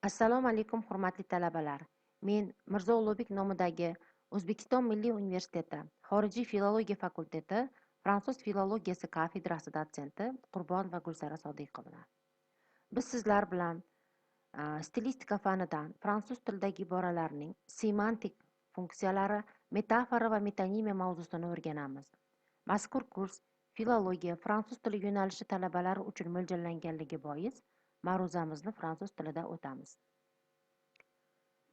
Assalomu alaykum, hurmatli talabalar. Men Mirzo Ulug'bek nomidagi O'zbekiston Milliy universiteti xorijiy filologiya fakulteti fransuz filologiyasi kafedrasi dotsenti Qurbon va Gulsara Sodiqovna. Biz sizlar bilan stilistika fanidan fransuz tilidagi iboralarning semantik funksiyalari, metafora va metonimiya mavzusini o'rganamiz. Mazkur kurs filologiya, fransuz tili yo'nalishi talabalari uchun mo'ljallanganligi bois ma'ruzamizni fransuz tilida o'tamiz.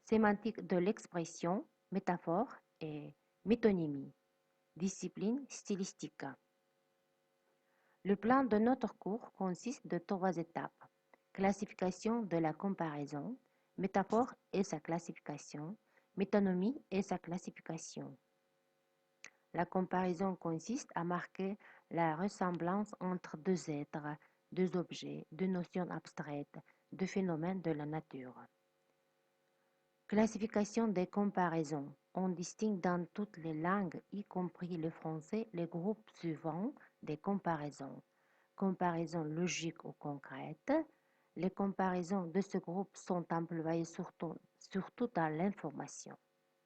Sémantique de l'expression, métaphore et métonymie. Discipline stylistique. Le plan de notre cours consiste de 3 étapes. Classification de la comparaison, métaphore et sa classification, métonymie et sa classification. La comparaison consiste à marquer la ressemblance entre deux êtres, deux objets, deux notions abstraites, deux phénomènes de la nature. Classification des comparaisons. On distingue dans toutes les langues, y compris le français, les groupes suivants des comparaisons. Comparaisons logiques ou concrètes. Les comparaisons de ce groupe sont employées surtout dans l'information.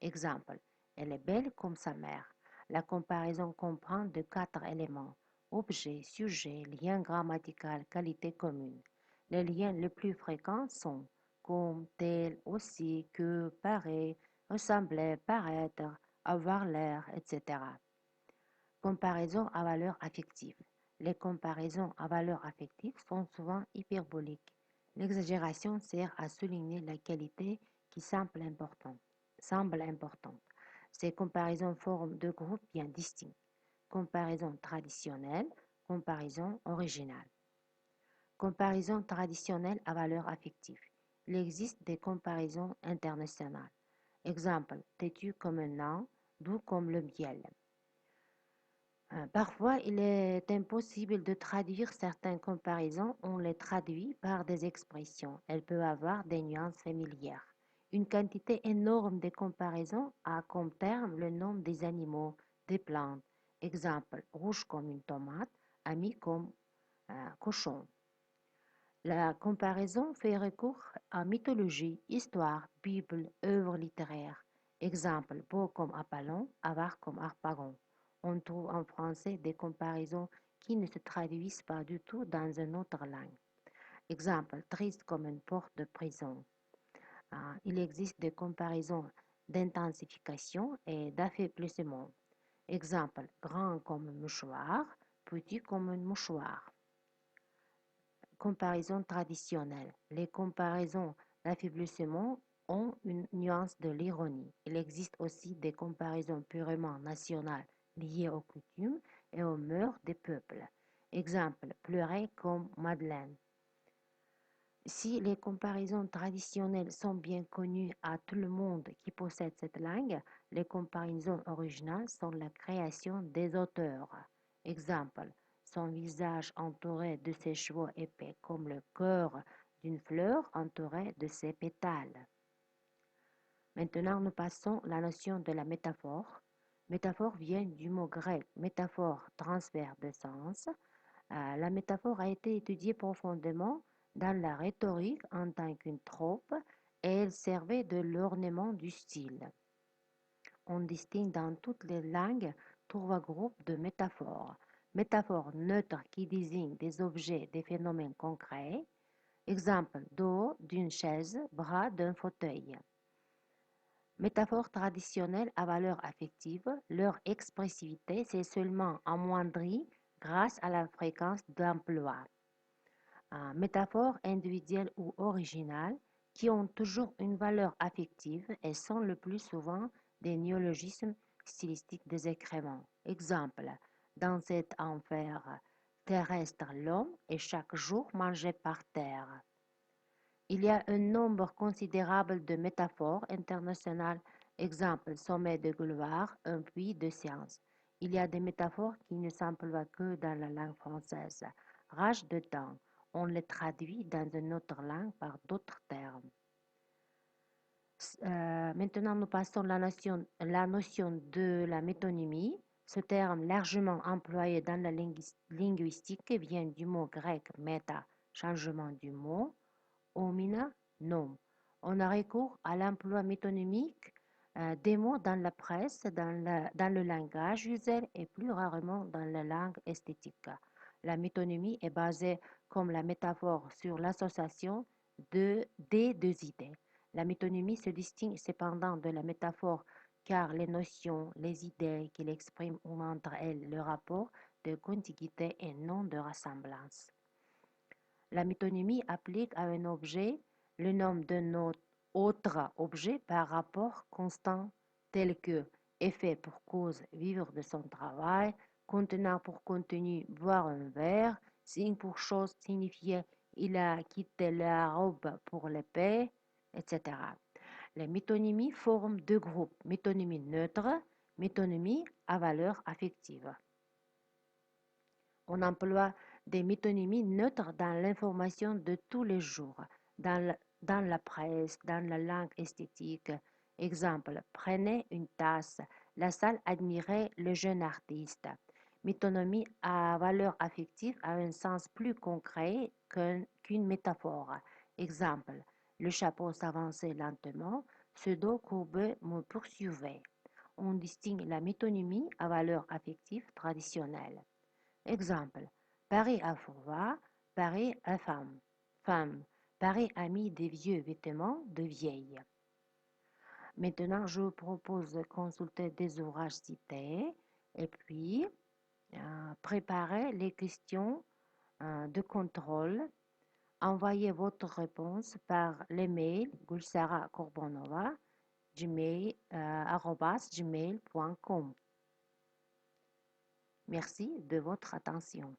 Exemple, elle est belle comme sa mère. La comparaison comprend de 4 éléments: objet, sujet, lien grammatical, qualité commune. Les liens les plus fréquents sont comme, tel, aussi, que, pareil, ressembler, paraître, avoir l'air, etc. Comparaison à valeur affective. Les comparaisons à valeur affective sont souvent hyperboliques. L'exagération sert à souligner la qualité qui semble importante. Ces comparaisons forment deux groupes bien distincts: comparaison traditionnelle, comparaison originale. Comparaison traditionnelle à valeur affective. Il existe des comparaisons internationales. Exemple, têtu comme un nain, doux comme le miel. Parfois, il est impossible de traduire certaines comparaisons. On les traduit par des expressions. Elles peuvent avoir des nuances familières. Une quantité énorme de comparaisons a comme terme le nom des animaux, des plantes. Exemple, rouge comme une tomate, ami comme un cochon. La comparaison fait recours à mythologie, histoire, Bible, œuvres littéraires. Exemple, beau comme Apollon, avare comme Harpagon. On trouve en français des comparaisons qui ne se traduisent pas du tout dans une autre langue. Exemple, triste comme une porte de prison. Il existe des comparaisons d'intensification et d'affaiblissement. Exemple, grand comme un mouchoir, petit comme un mouchoir. Comparaison traditionnelle. Les comparaisons d'affaiblissement ont une nuance de l'ironie. Il existe aussi des comparaisons purement nationales liées aux coutumes et aux mœurs des peuples. Exemple, pleurer comme Madeleine. Si les comparaisons traditionnelles sont bien connues à tout le monde qui possède cette langue, les comparaisons originales sont la création des auteurs. Exemple, son visage entouré de ses cheveux épais comme le cœur d'une fleur entourée de ses pétales. Maintenant, nous passons à la notion de la métaphore. Métaphore vient du mot grec métaphore, transfert de sens. La métaphore a été étudiée profondément dans la rhétorique en tant qu'une trope et elle servait de l'ornement du style. On distingue dans toutes les langues 3 groupes de métaphores. Métaphore neutre qui désigne des objets, des phénomènes concrets. Exemple, dos d'une chaise, bras d'un fauteuil. Métaphore traditionnelle à valeur affective, leur expressivité s'est seulement amoindrie grâce à la fréquence d'emploi. Métaphores individuelles ou originales qui ont toujours une valeur affective et sont le plus souvent des néologismes stylistiques des écrivains. Exemple, dans cet enfer terrestre, l'homme est chaque jour mangé par terre. Il y a un nombre considérable de métaphores internationales. Exemple, sommet de gloire, un puits de science. Il y a des métaphores qui ne s'emploient que dans la langue française. Rage de dents, on les traduit dans une autre langue par d'autres termes. Maintenant, nous passons à la notion de la métonymie. Ce terme largement employé dans la linguistique vient du mot grec méta, changement du mot, homina, nom. On a recours à l'emploi métonymique des mots dans la presse, dans le langage usuel et plus rarement dans la langue esthétique. La métonymie est basée, comme la métaphore, sur l'association des deux idées. La métonymie se distingue cependant de la métaphore car les notions, les idées qu'elle exprime ont entre elles le rapport de contiguïté et non de ressemblance. La métonymie applique à un objet le nom d'un autre objet par rapport constant tel que effet pour cause, vivre de son travail, contenant pour contenu, boire un verre, signe pour chose, signifier il a quitté la robe pour l'épée, etc. Les métonymies forment deux groupes, métonymie neutre, métonymie à valeur affective. On emploie des métonymies neutres dans l'information de tous les jours, dans la presse, dans la langue esthétique. Exemple, prenez une tasse. La salle admirait le jeune artiste. Métonymie à valeur affective a un sens plus concret qu'une métaphore. Exemple, le chapeau s'avançait lentement, ce dos courbé me poursuivait. On distingue la métonymie à valeur affective traditionnelle. Exemple, Paris à Fourva, Paris à femme. Femme, Paris a mis des vieux vêtements de vieille. Maintenant, je vous propose de consulter des ouvrages cités et puis préparer les questions de contrôle. Envoyez votre réponse par l'email gulsara.korbonova@gmail.com. Merci de votre attention.